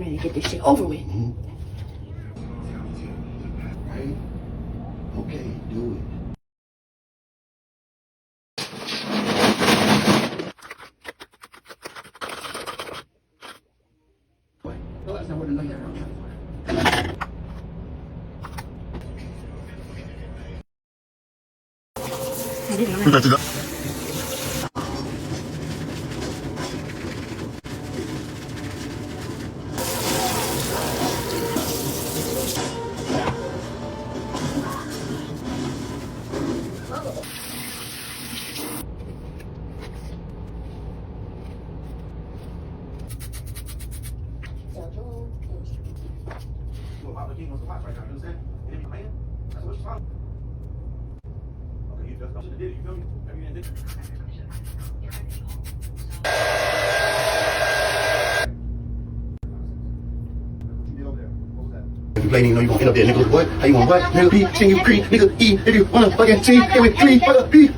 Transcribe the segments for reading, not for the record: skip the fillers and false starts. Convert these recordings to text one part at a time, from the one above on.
I'm ready to get this shit over with. Right? Okay, do it. What? No, that's not what I know you're I didn't know. Well, Papa King wants to watch right now, you understand? And if you man, that's what she's talking. Okay, you just should have did it, you feel me? Maybe you didn't do If you play, you know you gonna end up there, nigga. What? How you want what? Nigga B, sing you creep, nigga E, if you wanna fucking see, it with 3, fuck B.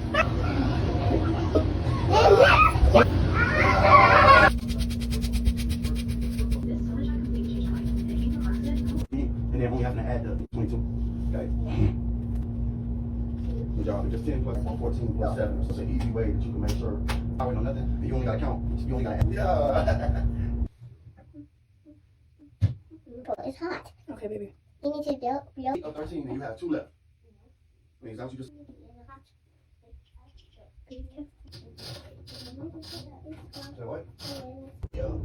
And then only having to add the 22. Okay. Good job. Just 10 plus 14 plus 7. So it's an easy way that you can make sure. I don't know nothing. And you only gotta count. You only gotta add. Yeah. It's hot. Okay, baby. You need to build. 13, and you have 2 left. I mean, is that what you just. Say what? Yo.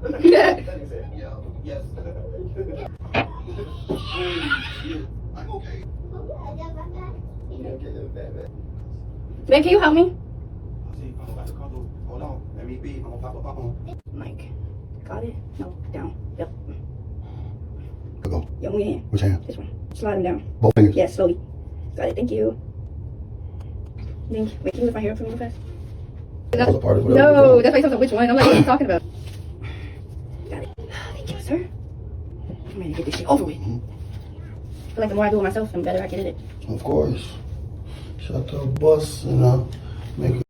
Yo. Yes. I'm okay. Babe, can you help me? See, I'm about to come through. Hold on. Let me be. I'm gonna pop up on. Mike. Got it? No, down. Yep. Go. Yo, move your hand. Which hand? This one. Slide them down. Both fingers. Yeah, slowly. Got it. Thank you. Wait, can you lift my hair up for me real fast? That was a part of whatever. No, that's why you told me which one. I'm like, what are you talking about? Got it. Thank you, sir. I'm ready to get this shit over with. I feel like the more I do it myself, the better I get at it. Of course. Shut the bus and make